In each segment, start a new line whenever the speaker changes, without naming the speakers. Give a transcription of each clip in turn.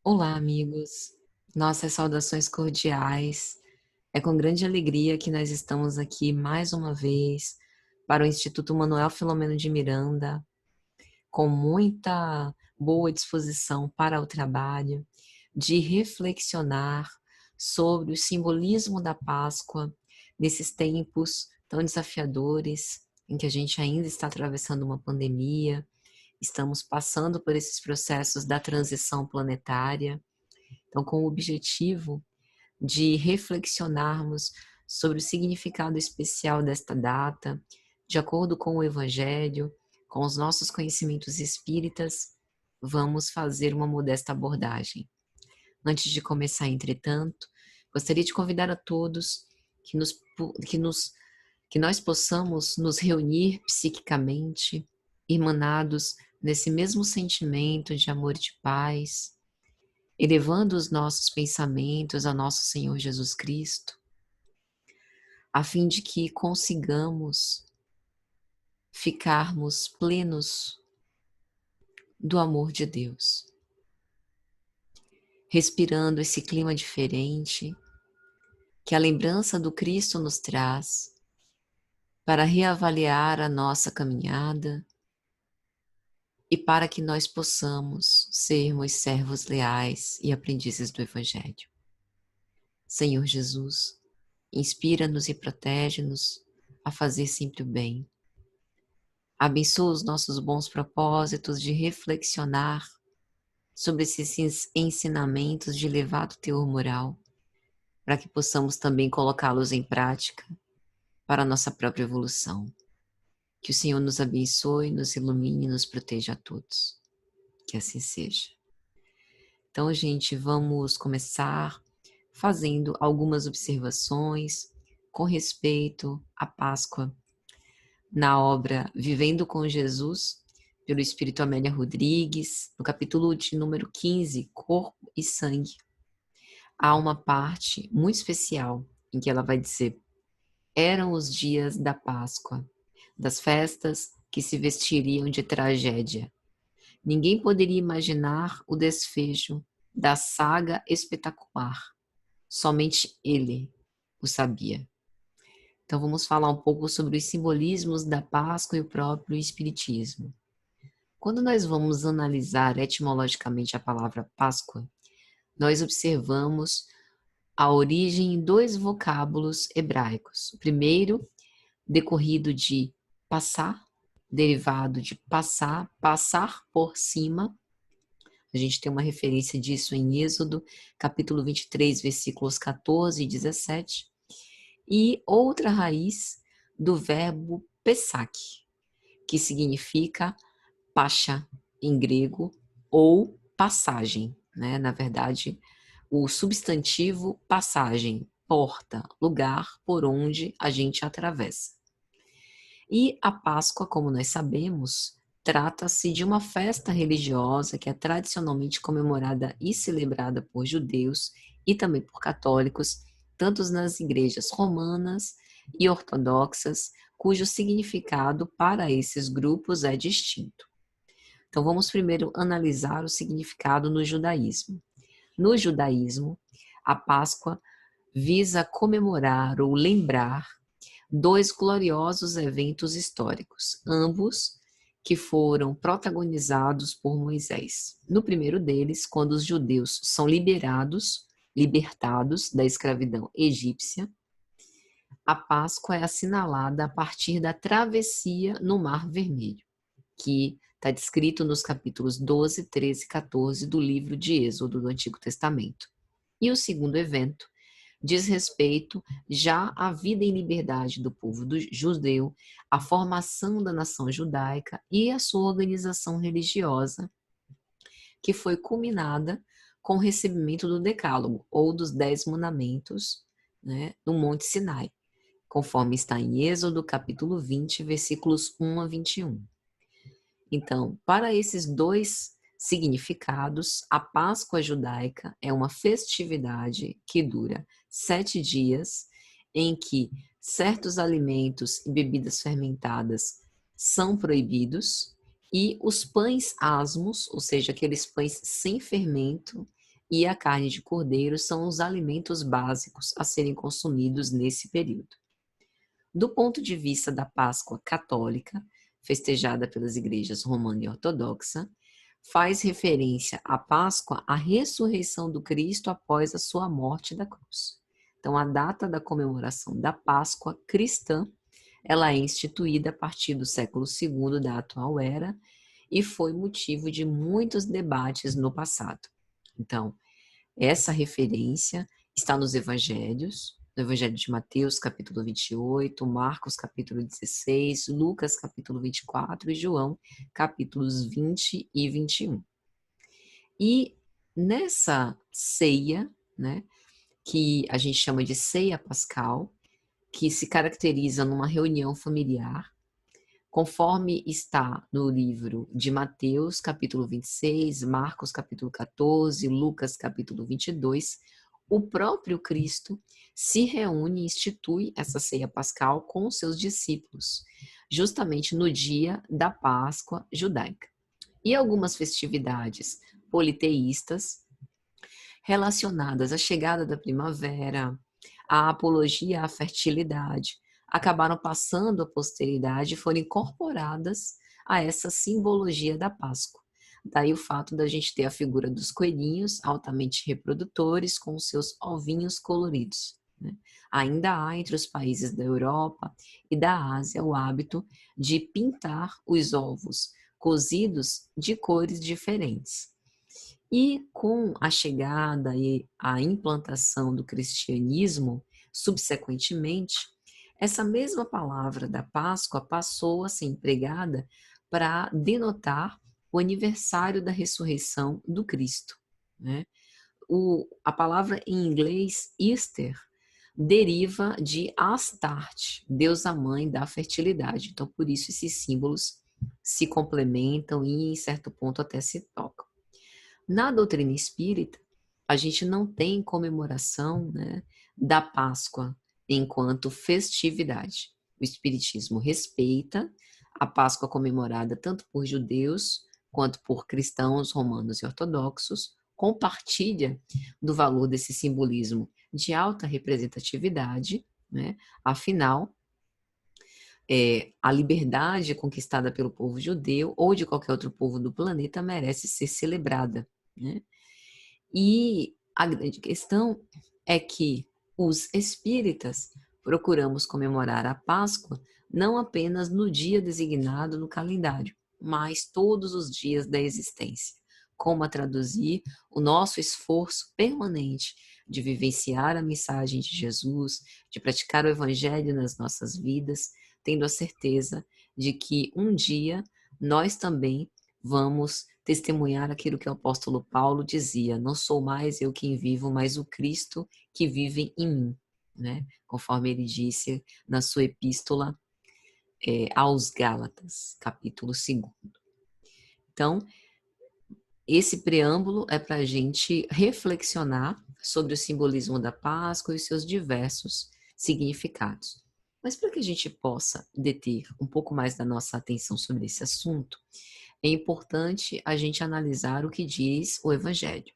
Olá, amigos. Nossas saudações cordiais. É com grande alegria que nós estamos aqui mais uma vez para o Instituto Manuel Filomeno de Miranda, com muita boa disposição para o trabalho, de reflexionar sobre o simbolismo da Páscoa nesses tempos tão desafiadores em que a gente ainda está atravessando uma pandemia, estamos passando por esses processos da transição planetária. Então, com o objetivo de reflexionarmos sobre o significado especial desta data, de acordo com o Evangelho, com os nossos conhecimentos espíritas, vamos fazer uma modesta abordagem. Antes de começar, entretanto, gostaria de convidar a todos que, que, nos, que nós possamos nos reunir psiquicamente, irmanados nesse mesmo sentimento de amor e de paz, elevando os nossos pensamentos a nosso Senhor Jesus Cristo, a fim de que consigamos ficarmos plenos do amor de Deus, respirando esse clima diferente que a lembrança do Cristo nos traz para reavaliar a nossa caminhada e para que nós possamos sermos servos leais e aprendizes do Evangelho. Senhor Jesus, inspira-nos e protege-nos a fazer sempre o bem. Abençoa os nossos bons propósitos de reflexionar sobre esses ensinamentos de elevado teor moral, para que possamos também colocá-los em prática para a nossa própria evolução. Que o Senhor nos abençoe, nos ilumine e nos proteja a todos. Que assim seja. Então, gente, vamos começar fazendo algumas observações com respeito à Páscoa na obra Vivendo com Jesus, pelo Espírito Amélia Rodrigues, no capítulo de número 15, Corpo e Sangue. Há uma parte muito especial em que ela vai dizer: eram os dias da Páscoa, das festas que se vestiriam de tragédia. Ninguém poderia imaginar o desfecho da saga espetacular. Somente ele o sabia. Então vamos falar um pouco sobre os simbolismos da Páscoa e o próprio Espiritismo. Quando nós vamos analisar etimologicamente a palavra Páscoa, nós observamos a origem em dois vocábulos hebraicos. O primeiro, decorrido de passar, derivado de passar, passar por cima. A gente tem uma referência disso em Êxodo, capítulo 23, versículos 14 e 17. E outra raiz do verbo pesach, que significa pascha em grego, ou passagem, né? Na verdade, o substantivo passagem, porta, lugar por onde a gente atravessa. E a Páscoa, como nós sabemos, trata-se de uma festa religiosa que é tradicionalmente comemorada e celebrada por judeus e também por católicos, tanto nas igrejas romanas e ortodoxas, cujo significado para esses grupos é distinto. Então vamos primeiro analisar o significado no judaísmo. No judaísmo, a Páscoa visa comemorar ou lembrar dois gloriosos eventos históricos, ambos que foram protagonizados por Moisés. No primeiro deles, quando os judeus são libertados da escravidão egípcia, a Páscoa é assinalada a partir da travessia no Mar Vermelho, que está descrito nos capítulos 12, 13 e 14 do livro de Êxodo do Antigo Testamento. E o segundo evento diz respeito já à vida em liberdade do povo judeu, à formação da nação judaica e à sua organização religiosa, que foi culminada com o recebimento do Decálogo, ou dos 10 mandamentos, né, no Monte Sinai, conforme está em Êxodo, capítulo 20, versículos 1 a 21. Então, para esses dois significados, a Páscoa judaica é uma festividade que dura 7 dias, em que certos alimentos e bebidas fermentadas são proibidos e os pães asmos, ou seja, aqueles pães sem fermento, e a carne de cordeiro são os alimentos básicos a serem consumidos nesse período. Do ponto de vista da Páscoa católica, festejada pelas igrejas romana e ortodoxa, faz referência à Páscoa à ressurreição do Cristo após a sua morte da cruz. Então, a data da comemoração da Páscoa cristã, ela é instituída a partir do século II da atual era e foi motivo de muitos debates no passado. Então, essa referência está nos evangelhos, no Evangelho de Mateus, capítulo 28, Marcos, capítulo 16, Lucas, capítulo 24 e João, capítulos 20 e 21. E nessa ceia, né, que a gente chama de ceia pascal, que se caracteriza numa reunião familiar, conforme está no livro de Mateus, capítulo 26, Marcos, capítulo 14, Lucas, capítulo 22, o próprio Cristo se reúne e institui essa ceia pascal com os seus discípulos, justamente no dia da Páscoa judaica. E algumas festividades politeístas relacionadas à chegada da primavera, à apologia à fertilidade, acabaram passando à posteridade e foram incorporadas a essa simbologia da Páscoa. Daí o fato da gente ter a figura dos coelhinhos altamente reprodutores com seus ovinhos coloridos, né? Ainda há entre os países da Europa e da Ásia o hábito de pintar os ovos cozidos de cores diferentes. E com a chegada e a implantação do cristianismo, subsequentemente, essa mesma palavra da Páscoa passou a ser empregada para denotar o aniversário da ressurreição do Cristo, né? A palavra em inglês Easter deriva de Astarte, deusa mãe da fertilidade. Então, por isso esses símbolos se complementam e, em certo ponto, até se tocam. Na doutrina espírita, a gente não tem comemoração, né, da Páscoa enquanto festividade. O espiritismo respeita a Páscoa comemorada tanto por judeus quanto por cristãos, romanos e ortodoxos, compartilha do valor desse simbolismo de alta representatividade, né? Afinal, a liberdade conquistada pelo povo judeu ou de qualquer outro povo do planeta merece ser celebrada, né? E a grande questão é que os espíritas procuramos comemorar a Páscoa não apenas no dia designado no calendário, mas todos os dias da existência, como a traduzir o nosso esforço permanente de vivenciar a mensagem de Jesus, de praticar o evangelho nas nossas vidas, tendo a certeza de que um dia nós também vamos testemunhar aquilo que o apóstolo Paulo dizia: não sou mais eu quem vivo, mas o Cristo que vive em mim, né? Conforme ele disse na sua epístola aos Gálatas, capítulo 2. Então, esse preâmbulo é para a gente reflexionar sobre o simbolismo da Páscoa e os seus diversos significados. Mas para que a gente possa deter um pouco mais da nossa atenção sobre esse assunto, é importante a gente analisar o que diz o Evangelho.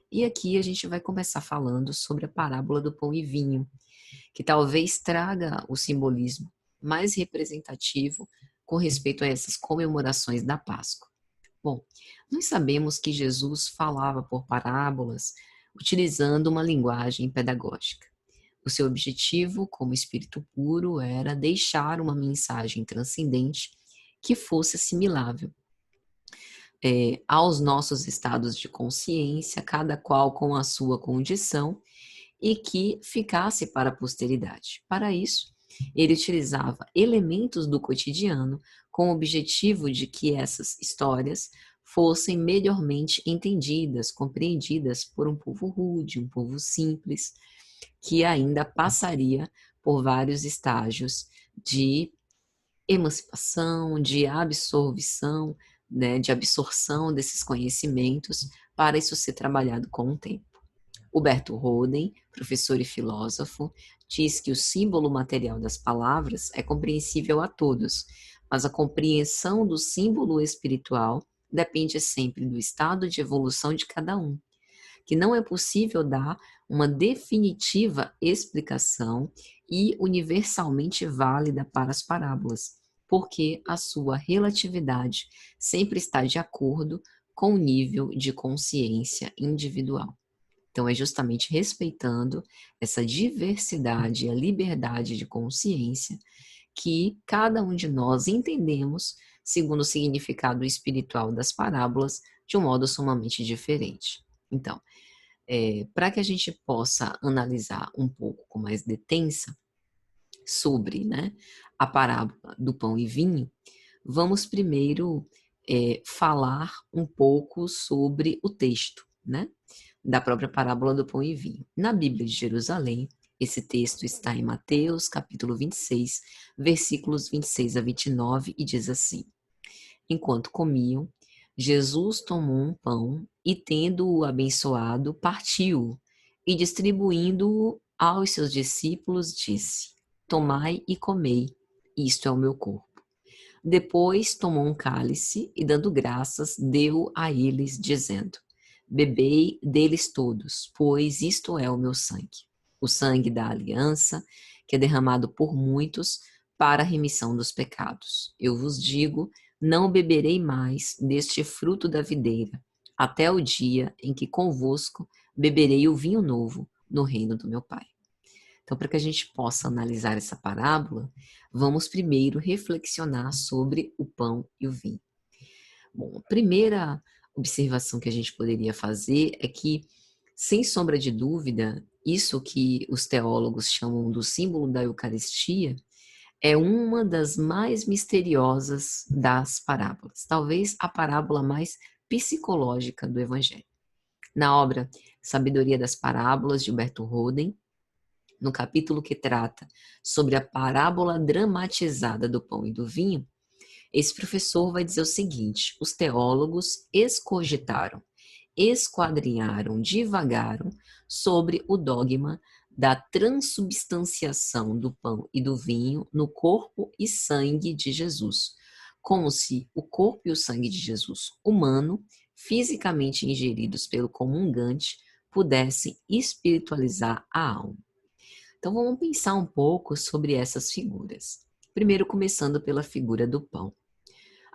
E aqui a gente vai começar falando sobre a parábola do pão e vinho, que talvez traga o simbolismo mais representativo com respeito a essas comemorações da Páscoa. Bom, nós sabemos que Jesus falava por parábolas, utilizando uma linguagem pedagógica. O seu objetivo, como espírito puro, era deixar uma mensagem transcendente que fosse assimilável aos nossos estados de consciência, cada qual com a sua condição, e que ficasse para a posteridade. Para isso, ele utilizava elementos do cotidiano com o objetivo de que essas histórias fossem melhormente entendidas, compreendidas por um povo rude, um povo simples, que ainda passaria por vários estágios de emancipação, de absorção, né, de absorção desses conhecimentos, para isso ser trabalhado com o tempo. Huberto Roden, professor e filósofo, diz que o símbolo material das palavras é compreensível a todos, mas a compreensão do símbolo espiritual depende sempre do estado de evolução de cada um. que não é possível dar uma definitiva explicação e universalmente válida para as parábolas, porque a sua relatividade sempre está de acordo com o nível de consciência individual. Então, é justamente respeitando essa diversidade e a liberdade de consciência que cada um de nós entendemos segundo o significado espiritual das parábolas de um modo sumamente diferente. Então, para que a gente possa analisar um pouco com mais detença sobre, né, a parábola do pão e vinho, vamos primeiro falar um pouco sobre o texto, né, da própria parábola do pão e vinho. Na Bíblia de Jerusalém, esse texto está em Mateus, capítulo 26, versículos 26 a 29, e diz assim: Enquanto comiam, Jesus tomou um pão e, tendo-o abençoado, partiu-o e, distribuindo-o aos seus discípulos, disse: Tomai e comei, isto é o meu corpo. Depois tomou um cálice e, dando graças, deu a eles, dizendo: Bebei deles todos, pois isto é o meu sangue, o sangue da aliança, que é derramado por muitos para a remissão dos pecados. Eu vos digo, não beberei mais deste fruto da videira, até o dia em que convosco beberei o vinho novo no reino do meu Pai. Então, para que a gente possa analisar essa parábola, vamos primeiro reflexionar sobre o pão e o vinho. Bom, a primeira observação que a gente poderia fazer é que, sem sombra de dúvida, isso que os teólogos chamam do símbolo da Eucaristia é uma das mais misteriosas das parábolas, talvez a parábola mais psicológica do Evangelho. Na obra Sabedoria das Parábolas, de Humberto Roden, no capítulo que trata sobre a parábola dramatizada do pão e do vinho, esse professor vai dizer o seguinte: os teólogos escogitaram, esquadrinharam, divagaram sobre o dogma da transubstanciação do pão e do vinho no corpo e sangue de Jesus, como se o corpo e o sangue de Jesus humano, fisicamente ingeridos pelo comungante, pudessem espiritualizar a alma. Então vamos pensar um pouco sobre essas figuras. Primeiro, começando pela figura do pão.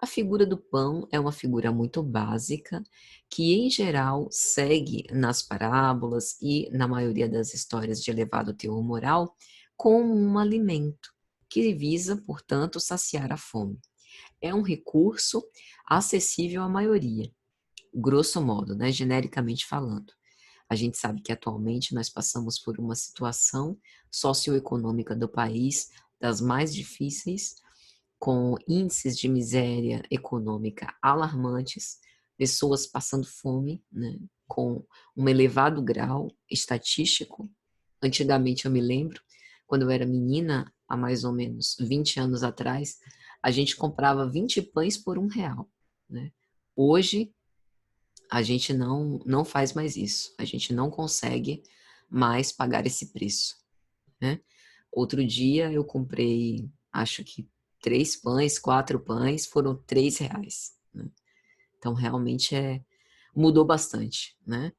A figura do pão é uma figura muito básica, que em geral segue nas parábolas e na maioria das histórias de elevado teor moral como um alimento, que visa, portanto, saciar a fome. É um recurso acessível à maioria, grosso modo, né, genericamente falando. A gente sabe que atualmente nós passamos por uma situação socioeconômica do país das mais difíceis, com índices de miséria econômica alarmantes, pessoas passando fome, né, com um elevado grau estatístico. Antigamente eu me lembro, quando eu era menina, há mais ou menos 20 anos atrás, a gente comprava 20 pães por R$ 1, né? Hoje, a gente não faz mais isso. A gente não consegue mais pagar esse preço, né? Outro dia eu comprei, acho que 3 pães, 4 pães, foram R$ 3, né? Então realmente mudou bastante, né?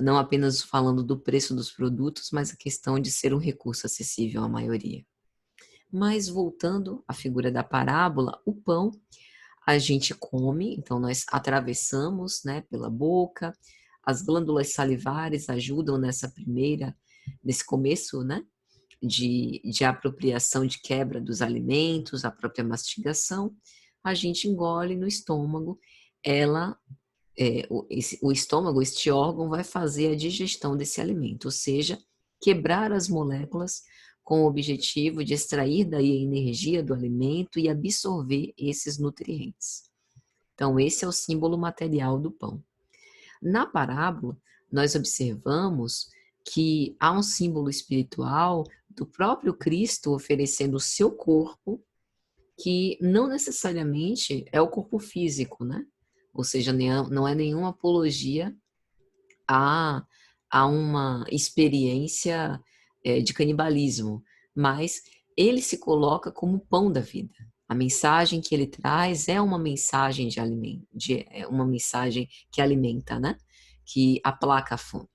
Não apenas falando do preço dos produtos, mas a questão de ser um recurso acessível à maioria. Mas voltando à figura da parábola, o pão a gente come, então nós atravessamos, né, pela boca, as glândulas salivares ajudam nesse começo, né, de apropriação, de quebra dos alimentos, a própria mastigação, a gente engole no estômago, o estômago, este órgão, vai fazer a digestão desse alimento, ou seja, quebrar as moléculas com o objetivo de extrair daí a energia do alimento e absorver esses nutrientes. Então, esse é o símbolo material do pão. Na parábola, nós observamos que há um símbolo espiritual do próprio Cristo oferecendo o seu corpo, que não necessariamente é o corpo físico, né? Ou seja, não é nenhuma apologia a, a uma experiência de canibalismo, mas ele se coloca como pão da vida. A mensagem que ele traz é uma mensagem de alimento, é uma mensagem que alimenta, né? que aplaca a fome.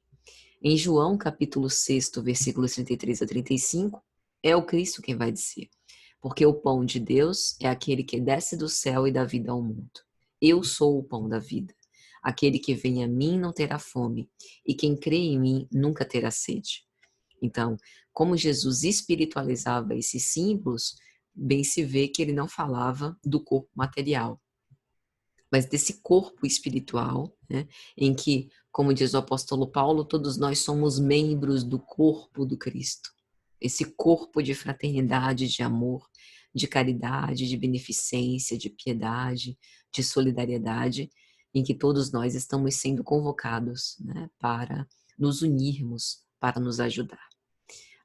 Em João, capítulo 6, versículos 33 a 35, é o Cristo quem vai dizer: porque o pão de Deus é aquele que desce do céu e dá vida ao mundo. Eu sou o pão da vida. Aquele que vem a mim não terá fome, e quem crê em mim nunca terá sede. Então, como Jesus espiritualizava esses símbolos, bem se vê que ele não falava do corpo material, mas desse corpo espiritual, né, em que, como diz o apóstolo Paulo, todos nós somos membros do corpo do Cristo. Esse corpo de fraternidade, de amor, de caridade, de beneficência, de piedade, de solidariedade, em que todos nós estamos sendo convocados, né, para nos unirmos, para nos ajudar.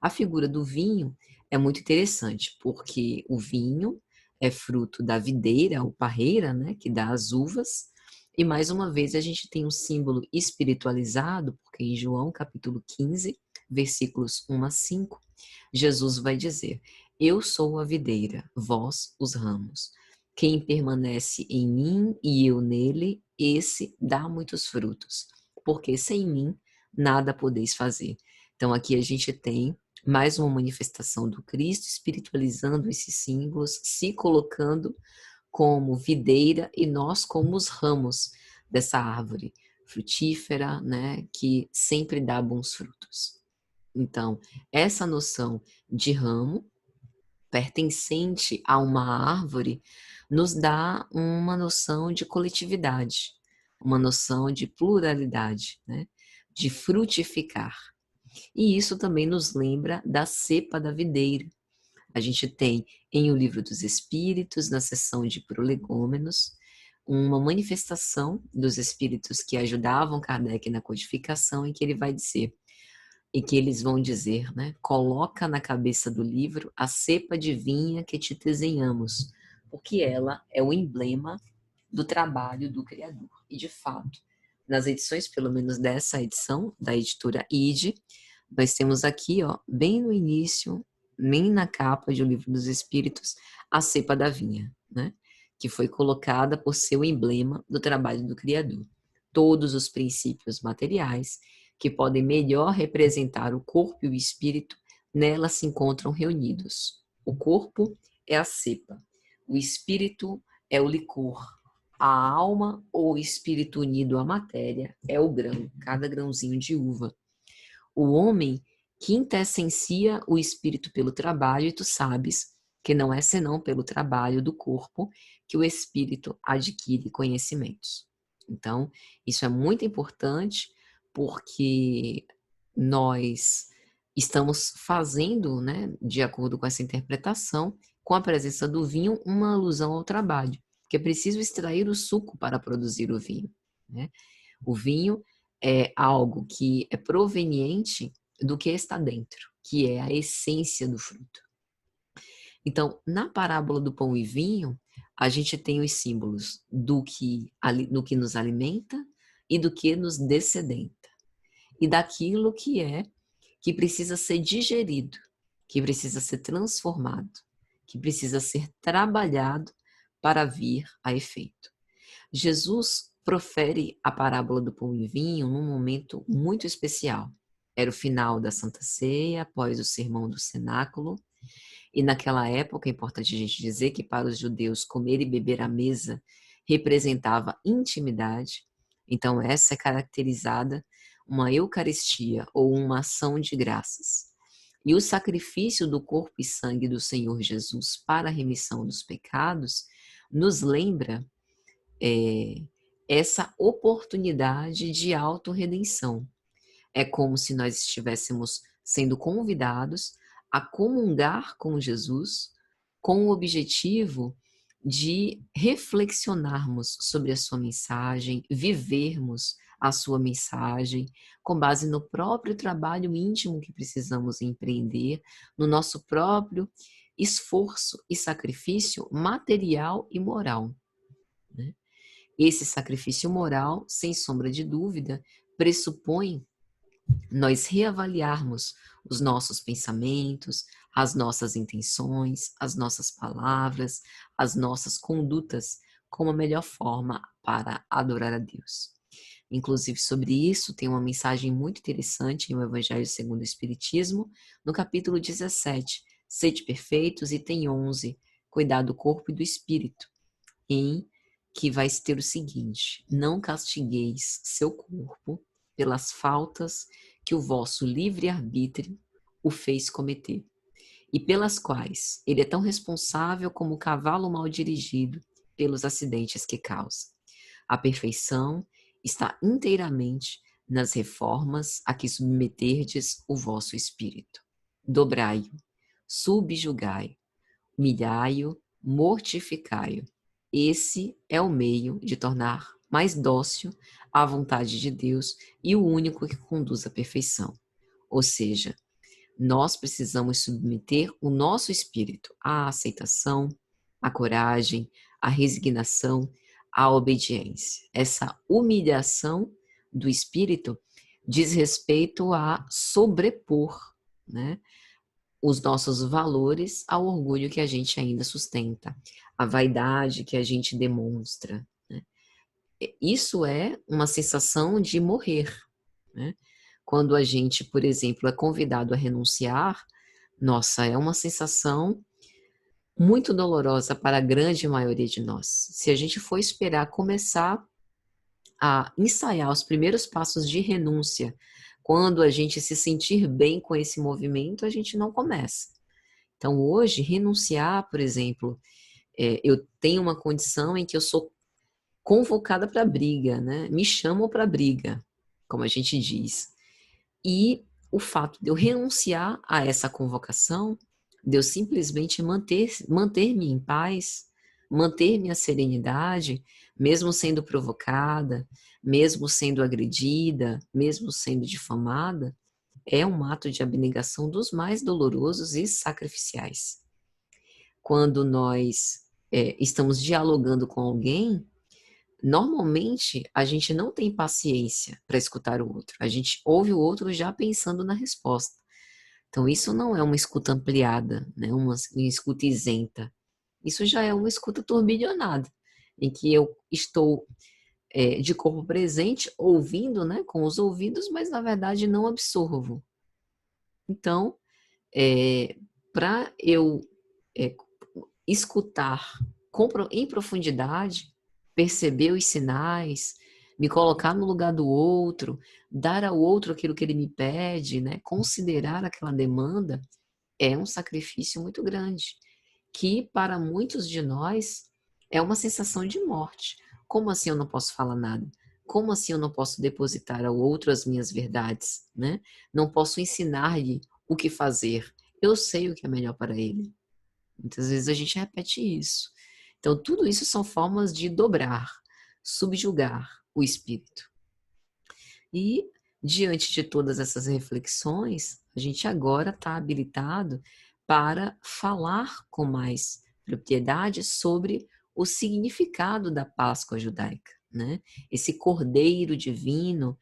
A figura do vinho é muito interessante, porque o vinho é fruto da videira, ou parreira, né, que dá as uvas, e mais uma vez a gente tem um símbolo espiritualizado, porque em João capítulo 15, versículos 1 a 5, Jesus vai dizer: eu sou a videira, vós os ramos. Quem permanece em mim e eu nele, esse dá muitos frutos, porque sem mim nada podeis fazer. Então aqui a gente tem mais uma manifestação do Cristo, espiritualizando esses símbolos, se colocando como videira e nós como os ramos dessa árvore frutífera, né, que sempre dá bons frutos. Então, essa noção de ramo pertencente a uma árvore nos dá uma noção de coletividade, uma noção de pluralidade, né, de frutificar. E isso também nos lembra da cepa da videira. A gente tem em O Livro dos Espíritos, na seção de prolegômenos, uma manifestação dos espíritos que ajudavam Kardec na codificação, em que ele vai dizer, e que eles vão dizer, né? Coloca na cabeça do livro a cepa divinha que te desenhamos, porque ela é o emblema do trabalho do Criador. E, de fato, nas edições, pelo menos dessa edição, da editora Ide, nós temos aqui, ó, bem no início, bem na capa de O Livro dos Espíritos, a cepa da vinha, né? Que foi colocada por ser o emblema do trabalho do Criador. Todos os princípios materiais que podem melhor representar o corpo e o espírito, nela se encontram reunidos. O corpo é a cepa, o espírito é o licor, a alma ou espírito unido à matéria é o grão, cada grãozinho de uva. O homem quintessencia o espírito pelo trabalho, e tu sabes que não é senão pelo trabalho do corpo que o espírito adquire conhecimentos. Então, isso é muito importante porque nós estamos fazendo, né, de acordo com essa interpretação, com a presença do vinho, uma alusão ao trabalho, que é preciso extrair o suco para produzir o vinho, né? O vinho é algo que é proveniente do que está dentro, que é a essência do fruto. Então, na parábola do pão e vinho, a gente tem os símbolos do que nos alimenta e do que nos dessedenta, e daquilo que precisa ser digerido, que precisa ser transformado, que precisa ser trabalhado para vir a efeito. Jesus profere a parábola do pão e vinho num momento muito especial. Era o final da Santa Ceia, após o sermão do cenáculo, e naquela época, é importante a gente dizer que para os judeus comer e beber à mesa representava intimidade, então essa é caracterizada uma eucaristia ou uma ação de graças. E o sacrifício do corpo e sangue do Senhor Jesus para a remissão dos pecados nos lembra essa oportunidade de autorredenção. É como se nós estivéssemos sendo convidados a comungar com Jesus com o objetivo de reflexionarmos sobre a sua mensagem, vivermos a sua mensagem com base no próprio trabalho íntimo que precisamos empreender, no nosso próprio esforço e sacrifício material e moral, né? Esse sacrifício moral, sem sombra de dúvida, pressupõe nós reavaliarmos os nossos pensamentos, as nossas intenções, as nossas palavras, as nossas condutas como a melhor forma para adorar a Deus. Inclusive, sobre isso, tem uma mensagem muito interessante em O Evangelho segundo o Espiritismo, no capítulo 17, Sede perfeitos, item 11, Cuidar do corpo e do espírito, em que vai ter o seguinte: não castigueis seu corpo pelas faltas que o vosso livre-arbítrio o fez cometer, e pelas quais ele é tão responsável como o cavalo mal dirigido pelos acidentes que causa. A perfeição está inteiramente nas reformas a que submeterdes o vosso espírito. Dobrai-o, subjugai-o, humilhai-o, mortificai-o. Esse é o meio de tornar mais dócil a vontade de Deus e o único que conduz à perfeição. Ou seja, nós precisamos submeter o nosso espírito à aceitação, à coragem, à resignação, à obediência. Essa humilhação do espírito diz respeito a sobrepor, né, os nossos valores ao orgulho que a gente ainda sustenta, a vaidade que a gente demonstra, né? Isso é uma sensação de morrer, né? Quando a gente, por exemplo, é convidado a renunciar, nossa, é uma sensação muito dolorosa para a grande maioria de nós. Se a gente for esperar começar a ensaiar os primeiros passos de renúncia, quando a gente se sentir bem com esse movimento, a gente não começa. Então, hoje, renunciar, por exemplo, eu tenho uma condição em que eu sou convocada para briga, né? Me chamam para briga, como a gente diz. E o fato de eu renunciar a essa convocação, de eu simplesmente manter-me em paz, manter minha serenidade, mesmo sendo provocada, mesmo sendo agredida, mesmo sendo difamada, é um ato de abnegação dos mais dolorosos e sacrificiais. Quando nós estamos dialogando com alguém, normalmente a gente não tem paciência para escutar o outro. A gente ouve o outro já pensando na resposta. Então, isso não é uma escuta ampliada, né? Uma escuta isenta. Isso já é uma escuta turbilhonada, em que eu estou de corpo presente, ouvindo, né, com os ouvidos, mas na verdade não absorvo. Então, para eu escutar em profundidade, perceber os sinais, me colocar no lugar do outro, dar ao outro aquilo que ele me pede, né? Considerar aquela demanda, é um sacrifício muito grande, que para muitos de nós é uma sensação de morte. Como assim eu não posso falar nada? Como assim eu não posso depositar ao outro as minhas verdades, né? Não posso ensinar-lhe o que fazer. Eu sei o que é melhor para ele. Muitas vezes a gente repete isso. Então, tudo isso são formas de dobrar, subjugar o espírito. E, diante de todas essas reflexões, a gente agora está habilitado para falar com mais propriedade sobre o significado da Páscoa judaica, né? Esse Cordeiro Divino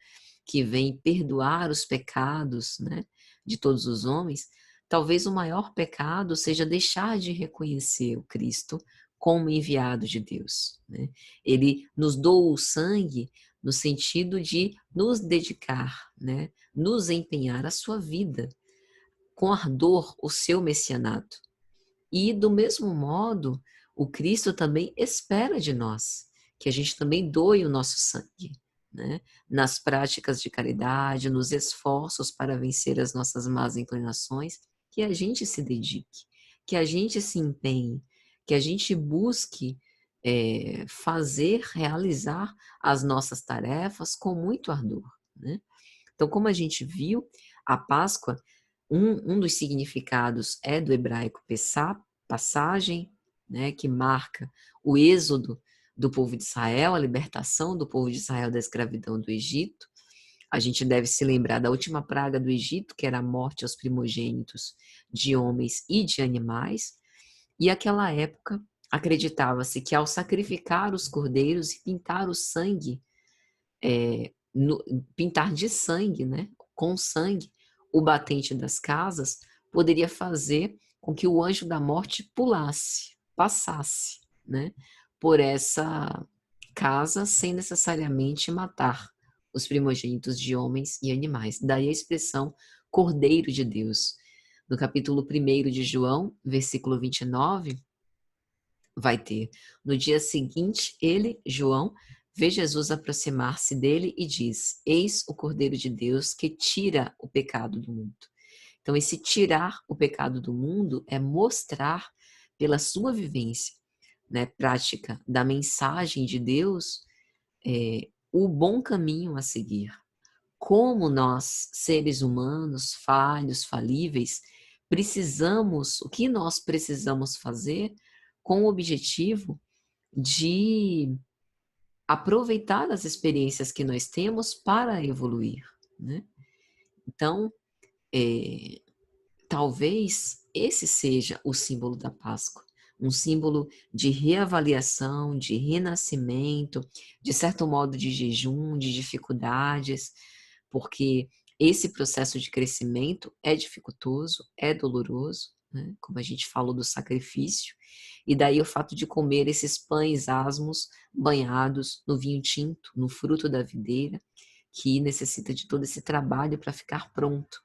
que vem perdoar os pecados, né, de todos os homens. Talvez o maior pecado seja deixar de reconhecer o Cristo como enviado de Deus, né? Ele nos doa o sangue no sentido de nos dedicar, né? Nos empenhar a sua vida, com ardor, o seu messianato. E, do mesmo modo, o Cristo também espera de nós que a gente também doe o nosso sangue, né? Nas práticas de caridade, nos esforços para vencer as nossas más inclinações, que a gente se dedique, que a gente se empenhe, que a gente busque fazer, realizar as nossas tarefas com muito ardor, né? Então, como a gente viu, a Páscoa, um dos significados é do hebraico Pessá, passagem, né, que marca o êxodo do povo de Israel, a libertação do povo de Israel da escravidão do Egito. A gente deve se lembrar da última praga do Egito, que era a morte aos primogênitos de homens e de animais. E aquela época acreditava-se que ao sacrificar os cordeiros e pintar o sangue, pintar de sangue, né, com sangue, o batente das casas, poderia fazer com que o anjo da morte pulasse, passasse, né, por essa casa sem necessariamente matar os primogênitos de homens e animais. Daí a expressão Cordeiro de Deus. No capítulo 1 de João, versículo 29, vai ter: no dia seguinte, ele, João, vê Jesus aproximar-se dele e diz: Eis o Cordeiro de Deus que tira o pecado do mundo. Então, esse tirar o pecado do mundo é mostrar pela sua vivência, né, prática da mensagem de Deus, o bom caminho a seguir. Como nós, seres humanos, falhos, falíveis, o que nós precisamos fazer com o objetivo de aproveitar as experiências que nós temos para evoluir, né? Então, talvez esse seja o símbolo da Páscoa, um símbolo de reavaliação, de renascimento, de certo modo de jejum, de dificuldades, porque esse processo de crescimento é dificultoso, é doloroso, né? Como a gente falou do sacrifício, e daí o fato de comer esses pães asmos banhados no vinho tinto, no fruto da videira, que necessita de todo esse trabalho para ficar pronto.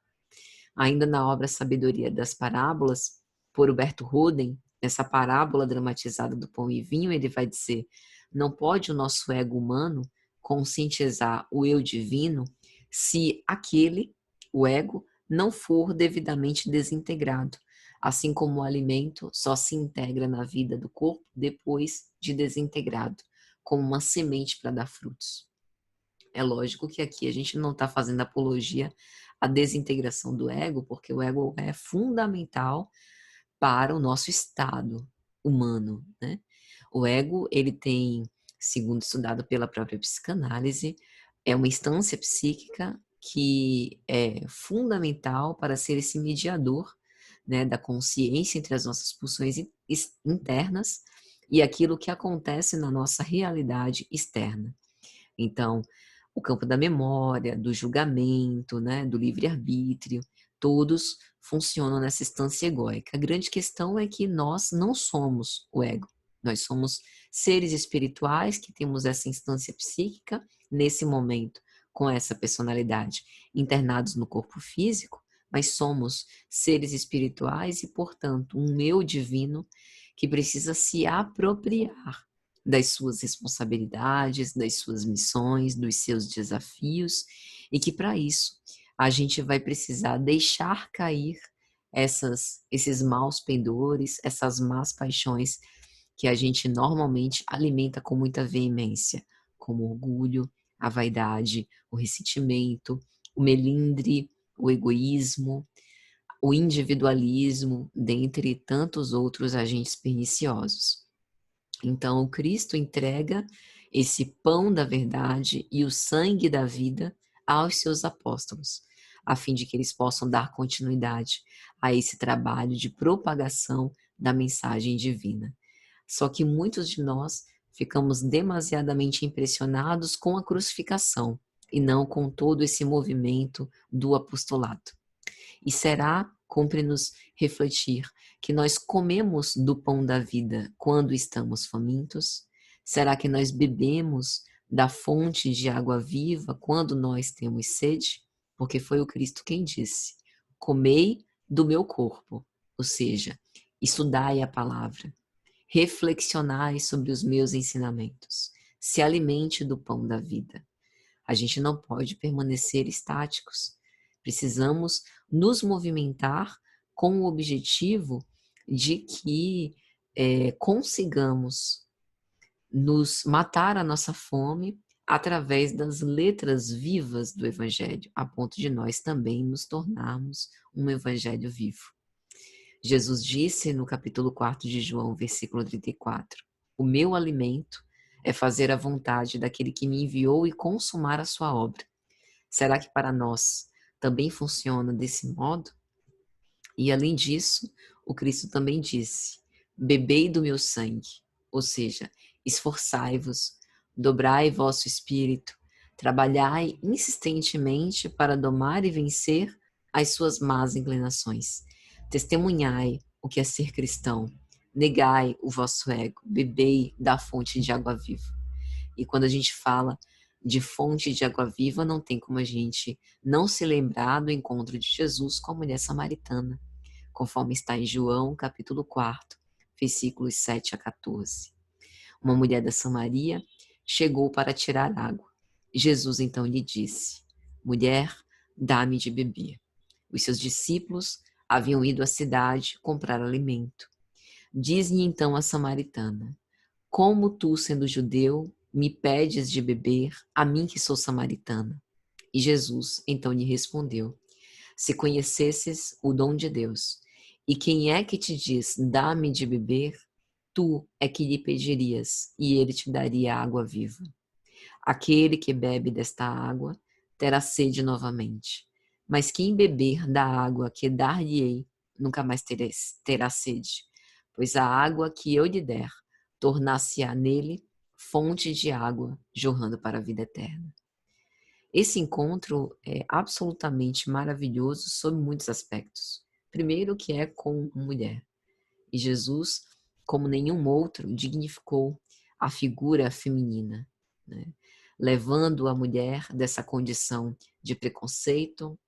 Ainda na obra Sabedoria das Parábolas, por Huberto Roden, essa parábola dramatizada do pão e vinho, ele vai dizer: não pode o nosso ego humano conscientizar o eu divino se aquele, o ego, não for devidamente desintegrado, assim como o alimento só se integra na vida do corpo depois de desintegrado, como uma semente para dar frutos. É lógico que aqui a gente não está fazendo apologia à desintegração do ego, porque o ego é fundamental para o nosso estado humano, né? O ego, ele tem, segundo estudado pela própria psicanálise, é uma instância psíquica que é fundamental para ser esse mediador, né, da consciência entre as nossas pulsões internas e aquilo que acontece na nossa realidade externa. Então, o campo da memória, do julgamento, né, do livre-arbítrio, todos funcionam nessa instância egóica. A grande questão é que nós não somos o ego. Nós somos seres espirituais que temos essa instância psíquica nesse momento, com essa personalidade, internados no corpo físico, mas somos seres espirituais e, portanto, um eu divino que precisa se apropriar das suas responsabilidades, das suas missões, dos seus desafios, e que para isso a gente vai precisar deixar cair esses maus pendores, essas más paixões que a gente normalmente alimenta com muita veemência, como o orgulho, a vaidade, o ressentimento, o melindre, o egoísmo, o individualismo, dentre tantos outros agentes perniciosos. Então, o Cristo entrega esse pão da verdade e o sangue da vida aos seus apóstolos, a fim de que eles possam dar continuidade a esse trabalho de propagação da mensagem divina. Só que muitos de nós ficamos demasiadamente impressionados com a crucificação e não com todo esse movimento do apostolado. E será, cumpre-nos refletir, que nós comemos do pão da vida quando estamos famintos? Será que nós bebemos da fonte de água viva quando nós temos sede? Porque foi o Cristo quem disse: comei do meu corpo, ou seja, estudai a palavra, reflexionai sobre os meus ensinamentos, se alimente do pão da vida. A gente não pode permanecer estáticos. Precisamos nos movimentar com o objetivo de que consigamos nos matar a nossa fome através das letras vivas do Evangelho, a ponto de nós também nos tornarmos um Evangelho vivo. Jesus disse no capítulo 4 de João, versículo 34, o meu alimento é fazer a vontade daquele que me enviou e consumar a sua obra. Será que para nós também funciona desse modo? E além disso, o Cristo também disse: bebei do meu sangue, ou seja, esforçai-vos, dobrai vosso espírito, trabalhai insistentemente para domar e vencer as suas más inclinações. Testemunhai o que é ser cristão, negai o vosso ego, bebei da fonte de água viva. E quando a gente fala de fonte de água viva, não tem como a gente não se lembrar do encontro de Jesus com a mulher samaritana, conforme está em João, capítulo 4, versículos 7 a 14. Uma mulher da Samaria chegou para tirar água. Jesus então lhe disse: Mulher, dá-me de beber. Os seus discípulos haviam ido à cidade comprar alimento. Diz-lhe então a samaritana: Como tu, sendo judeu, me pedes de beber, a mim que sou samaritana? E Jesus então lhe respondeu: Se conhecesses o dom de Deus, e quem é que te diz, dá-me de beber, tu é que lhe pedirias, e ele te daria água viva. Aquele que bebe desta água terá sede novamente. Mas quem beber da água que dar-lhe-ei, nunca mais terá sede, pois a água que eu lhe der tornar-se-á nele fonte de água jorrando para a vida eterna. Esse encontro é absolutamente maravilhoso sob muitos aspectos. Primeiro que é com mulher. E Jesus, como nenhum outro, dignificou a figura feminina, né? Levando a mulher dessa condição de preconceito,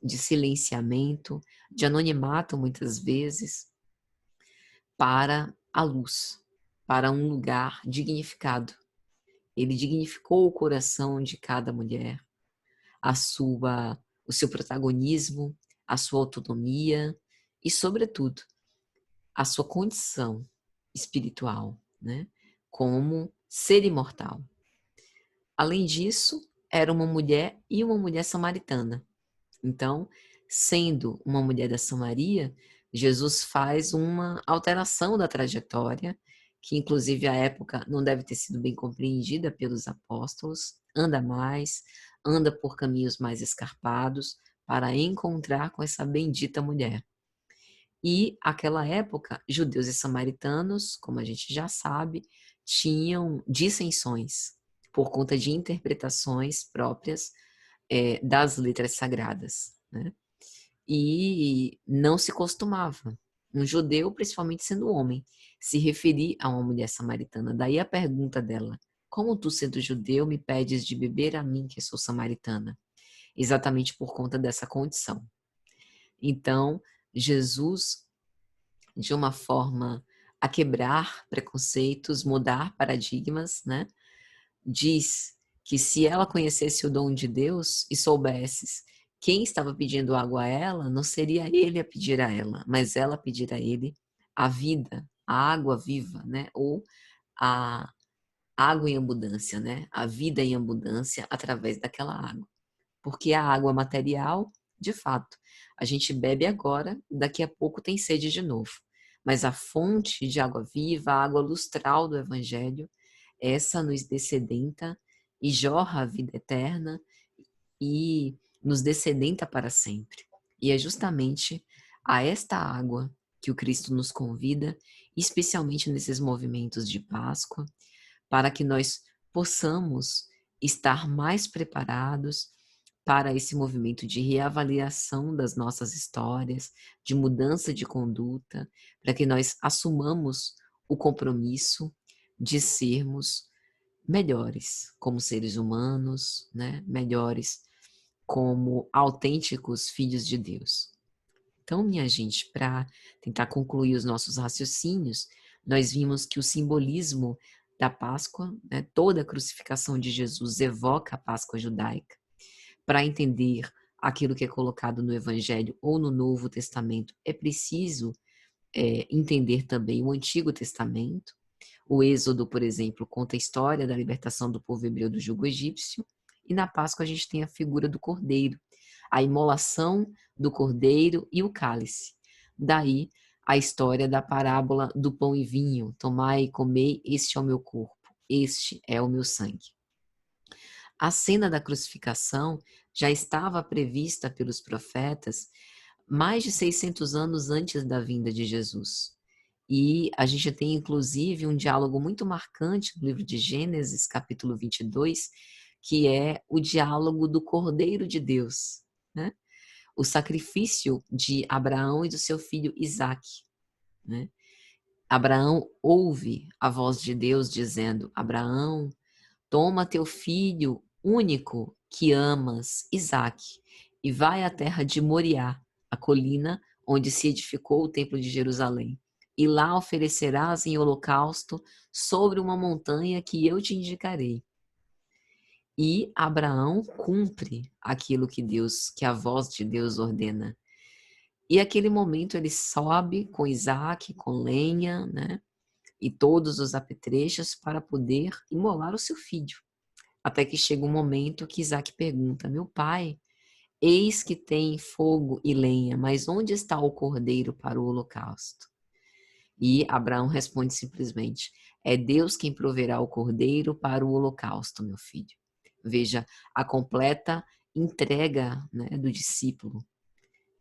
de silenciamento, de anonimato muitas vezes, para a luz, para um lugar dignificado. Ele dignificou o coração de cada mulher, o seu protagonismo, a sua autonomia e, sobretudo, a sua condição espiritual, né? Como ser imortal. Além disso, era uma mulher e uma mulher samaritana. Então, sendo uma mulher da Samaria, Jesus faz uma alteração da trajetória, que inclusive à época não deve ter sido bem compreendida pelos apóstolos, anda por caminhos mais escarpados para encontrar com essa bendita mulher. E, aquela época, judeus e samaritanos, como a gente já sabe, tinham dissensões por conta de interpretações próprias das letras sagradas, né? E não se costumava um judeu, principalmente sendo homem, se referir a uma mulher samaritana. Daí a pergunta dela: como tu, sendo judeu, me pedes de beber a mim, que sou samaritana? Exatamente por conta dessa condição. Então, Jesus, de uma forma a quebrar preconceitos, mudar paradigmas, né? Diz que se ela conhecesse o dom de Deus e soubesse quem estava pedindo água a ela, não seria ele a pedir a ela, mas ela pedir a ele a vida, a água viva, né? Ou a água em abundância, né? A vida em abundância através daquela água. Porque a água material, de fato, a gente bebe agora, daqui a pouco tem sede de novo. Mas a fonte de água viva, a água lustral do Evangelho, essa nos descedenta e jorra a vida eterna e nos descedenta para sempre. E é justamente a esta água que o Cristo nos convida, especialmente nesses movimentos de Páscoa, para que nós possamos estar mais preparados para esse movimento de reavaliação das nossas histórias, de mudança de conduta, para que nós assumamos o compromisso de sermos melhores como seres humanos, né? Melhores como autênticos filhos de Deus. Então, minha gente, para tentar concluir os nossos raciocínios, nós vimos que o simbolismo da Páscoa, né, toda a crucificação de Jesus evoca a Páscoa judaica. Para entender aquilo que é colocado no Evangelho ou no Novo Testamento, é preciso entender também o Antigo Testamento. O Êxodo, por exemplo, conta a história da libertação do povo hebreu do jugo egípcio, e na Páscoa a gente tem a figura do Cordeiro, a imolação do Cordeiro e o cálice. Daí a história da parábola do pão e vinho: tomai e comei, este é o meu corpo, este é o meu sangue. A cena da crucificação já estava prevista pelos profetas mais de 600 anos antes da vinda de Jesus. E a gente tem, inclusive, um diálogo muito marcante no livro de Gênesis, capítulo 22, que é o diálogo do Cordeiro de Deus, né? O sacrifício de Abraão e do seu filho Isaque, né? Abraão ouve a voz de Deus dizendo: Abraão, toma teu filho, único que amas, Isaque, e vai à terra de Moriá, a colina onde se edificou o templo de Jerusalém, e lá oferecerás em holocausto sobre uma montanha que eu te indicarei. E Abraão cumpre aquilo que a voz de Deus ordena. E aquele momento ele sobe com Isaque, com lenha, né? E todos os apetrechos para poder imolar o seu filho. Até que chega um momento que Isaque pergunta: meu pai, eis que tem fogo e lenha, mas onde está o cordeiro para o holocausto? E Abraão responde simplesmente: é Deus quem proverá o cordeiro para o holocausto, meu filho. Veja a completa entrega, né, do discípulo.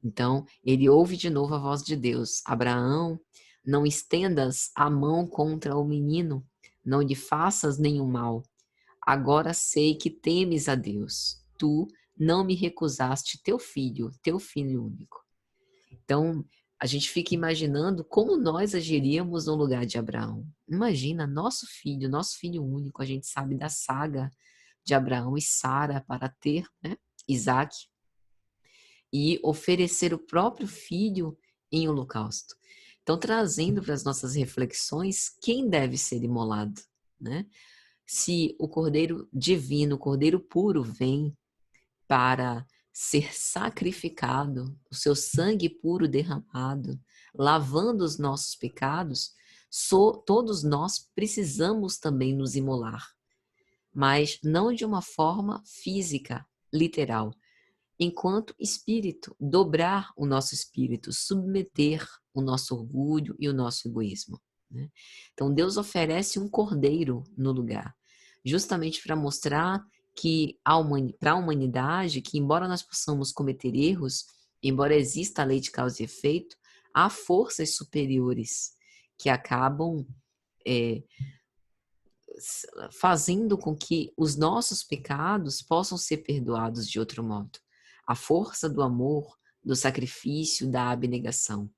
Então, ele ouve de novo a voz de Deus: Abraão, não estendas a mão contra o menino, não lhe faças nenhum mal. Agora sei que temes a Deus. Tu não me recusaste teu filho único. Então, a gente fica imaginando como nós agiríamos no lugar de Abraão. Imagina, nosso filho único, a gente sabe da saga de Abraão e Sara para ter, né, Isaac, e oferecer o próprio filho em holocausto. Então, trazendo para as nossas reflexões, quem deve ser imolado, né? Se o Cordeiro Divino, o Cordeiro Puro, vem para ser sacrificado, o seu sangue puro derramado, lavando os nossos pecados, todos nós precisamos também nos imolar, mas não de uma forma física, literal. Enquanto espírito, dobrar o nosso espírito, submeter o nosso orgulho e o nosso egoísmo, né? Então, Deus oferece um cordeiro no lugar, justamente para mostrar que para a humanidade, que embora nós possamos cometer erros, embora exista a lei de causa e efeito, há forças superiores que acabam fazendo com que os nossos pecados possam ser perdoados de outro modo. A força do amor, do sacrifício, da abnegação.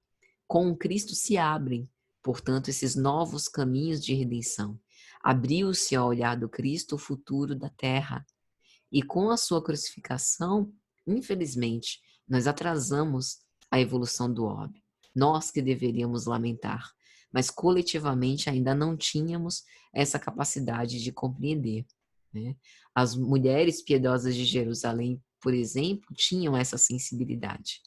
Com o Cristo se abrem, portanto, esses novos caminhos de redenção. Abriu-se ao olhar do Cristo o futuro da terra. E com a sua crucificação, infelizmente, nós atrasamos a evolução do homem. Nós que deveríamos lamentar, mas coletivamente ainda não tínhamos essa capacidade de compreender, né? As mulheres piedosas de Jerusalém, por exemplo, tinham essa sensibilidade,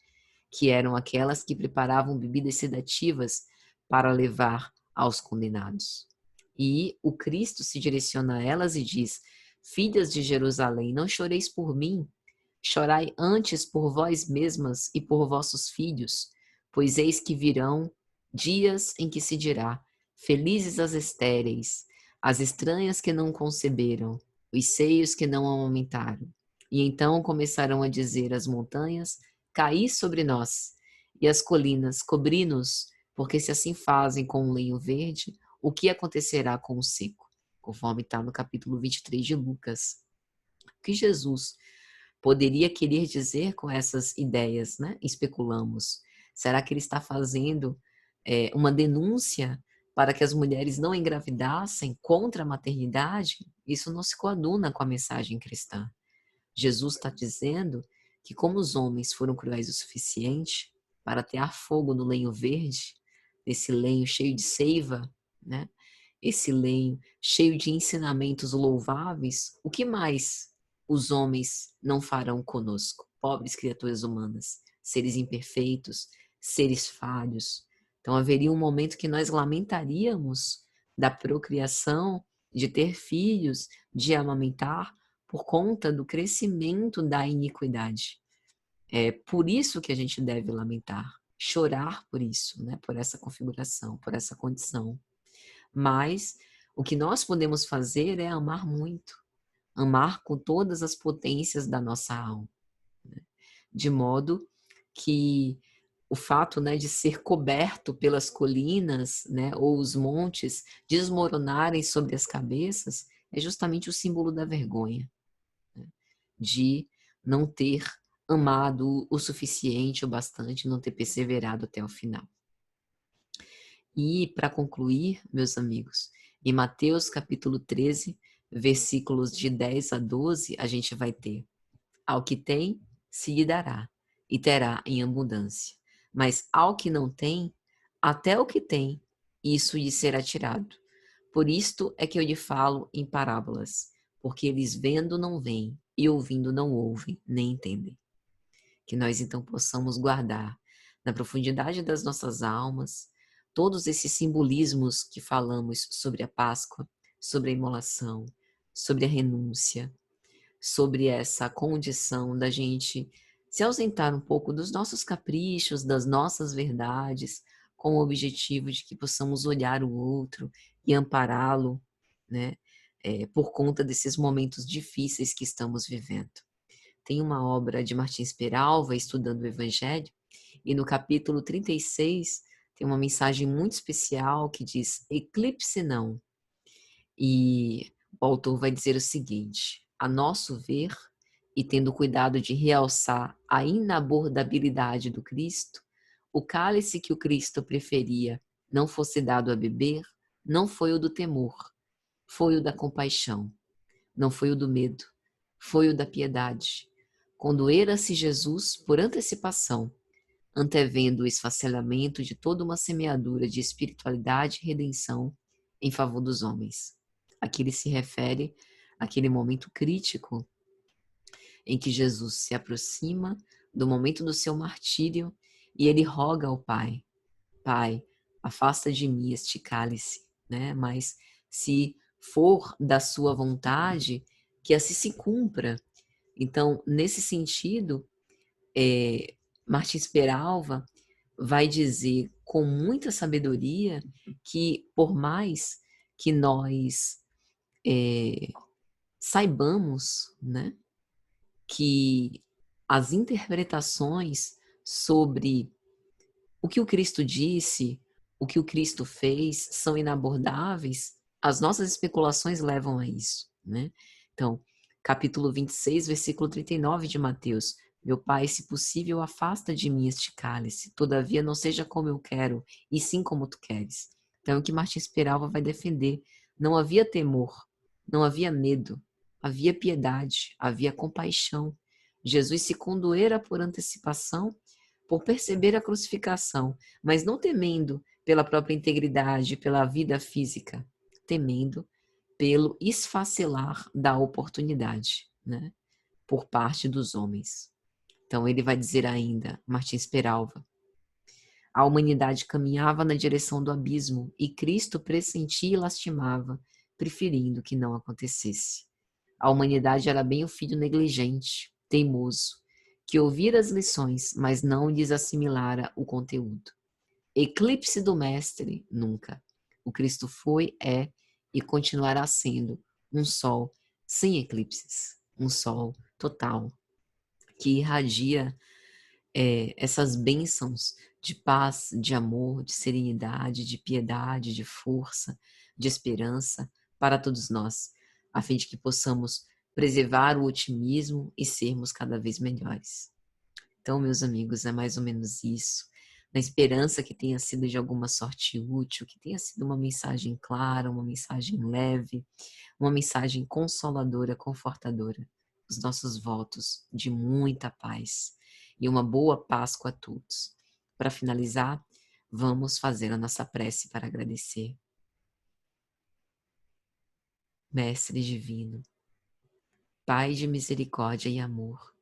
que eram aquelas que preparavam bebidas sedativas para levar aos condenados. E o Cristo se direciona a elas e diz: filhas de Jerusalém, não choreis por mim, chorai antes por vós mesmas e por vossos filhos, pois eis que virão dias em que se dirá: felizes as estéreis, as estranhas que não conceberam, os seios que não amamentaram. E então começarão a dizer às montanhas: caí sobre nós, e as colinas: cobri-nos, porque se assim fazem com um lenho verde, o que acontecerá com o seco? Conforme está no capítulo 23 de Lucas. O que Jesus poderia querer dizer com essas ideias, né? Especulamos. Será que ele está fazendo uma denúncia para que as mulheres não engravidassem contra a maternidade? Isso não se coaduna com a mensagem cristã. Jesus está dizendo que como os homens foram cruéis o suficiente para atear fogo no lenho verde, esse lenho cheio de seiva, né? Esse lenho cheio de ensinamentos louváveis, o que mais os homens não farão conosco? Pobres criaturas humanas, seres imperfeitos, seres falhos. Então haveria um momento que nós lamentaríamos da procriação, de ter filhos, de amamentar, por conta do crescimento da iniquidade. É por isso que a gente deve lamentar, chorar por isso, né? Por essa configuração, por essa condição. Mas o que nós podemos fazer é amar muito, amar com todas as potências da nossa alma, né? De modo que o fato, né, de ser coberto pelas colinas, né, ou os montes desmoronarem sobre as cabeças é justamente o símbolo da vergonha, né? De não ter amado o suficiente ou bastante, não ter perseverado até o final. E, para concluir, meus amigos, em Mateus capítulo 13, versículos de 10 a 12, a gente vai ter: ao que tem, se lhe dará, e terá em abundância. Mas ao que não tem, até o que tem, isso lhe será tirado. Por isto é que eu lhe falo em parábolas, porque eles vendo não veem, e ouvindo não ouvem, nem entendem. Que nós então possamos guardar na profundidade das nossas almas todos esses simbolismos que falamos sobre a Páscoa, sobre a imolação, sobre a renúncia, sobre essa condição da gente se ausentar um pouco dos nossos caprichos, das nossas verdades, com o objetivo de que possamos olhar o outro e ampará-lo, né? Por conta desses momentos difíceis que estamos vivendo. Tem uma obra de Martins Peralva, Estudando o Evangelho, e no capítulo 36 tem uma mensagem muito especial que diz: eclipse não. E o autor vai dizer o seguinte: a nosso ver, e tendo cuidado de realçar a inabordabilidade do Cristo, o cálice que o Cristo preferia não fosse dado a beber, não foi o do temor, foi o da compaixão, não foi o do medo, foi o da piedade. Condoera-se Jesus por antecipação, antevendo o esfacelamento de toda uma semeadura de espiritualidade e redenção em favor dos homens. Aqui ele se refere àquele momento crítico em que Jesus se aproxima do momento do seu martírio e ele roga ao Pai: Pai, afasta de mim este cálice, né? Mas se for da sua vontade, que assim se cumpra. Então, nesse sentido, Martins Peralva vai dizer com muita sabedoria que por mais que nós saibamos, né, que as interpretações sobre o que o Cristo disse, o que o Cristo fez, são inabordáveis, as nossas especulações levam a isso, né? Então, capítulo 26, versículo 39 de Mateus: meu Pai, se possível, afasta de mim este cálice, todavia não seja como eu quero, e sim como tu queres. Então, é o que Martins Peralva vai defender. Não havia temor, não havia medo, havia piedade, havia compaixão. Jesus se condoera por antecipação, por perceber a crucificação, mas não temendo pela própria integridade, pela vida física, temendo pelo esfacelar da oportunidade, né, por parte dos homens. Então ele vai dizer ainda, Martins Peralva: a humanidade caminhava na direção do abismo e Cristo pressentia e lastimava, preferindo que não acontecesse. A humanidade era bem o filho negligente, teimoso, que ouvira as lições, mas não lhes assimilara o conteúdo. Eclipse do Mestre, nunca. O Cristo foi, é e continuará sendo um sol sem eclipses, um sol total, que irradia essas bênçãos de paz, de amor, de serenidade, de piedade, de força, de esperança para todos nós, a fim de que possamos preservar o otimismo e sermos cada vez melhores. Então, meus amigos, é mais ou menos isso. Na esperança que tenha sido de alguma sorte útil, que tenha sido uma mensagem clara, uma mensagem leve, uma mensagem consoladora, confortadora. Os nossos votos de muita paz e uma boa Páscoa a todos. Para finalizar, vamos fazer a nossa prece para agradecer. Mestre Divino, Pai de misericórdia e amor,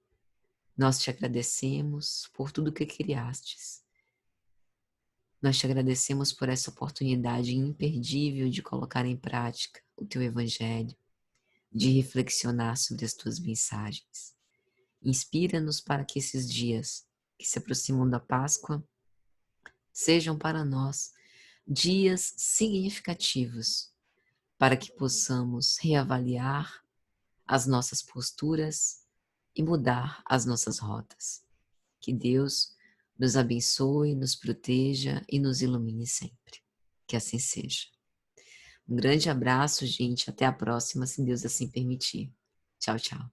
nós te agradecemos por tudo que criastes. Nós te agradecemos por essa oportunidade imperdível de colocar em prática o teu Evangelho, de reflexionar sobre as tuas mensagens. Inspira-nos para que esses dias que se aproximam da Páscoa sejam para nós dias significativos, para que possamos reavaliar as nossas posturas e mudar as nossas rotas. Que Deus nos abençoe, nos proteja e nos ilumine sempre. Que assim seja. Um grande abraço, gente. Até a próxima, se Deus assim permitir. Tchau, tchau.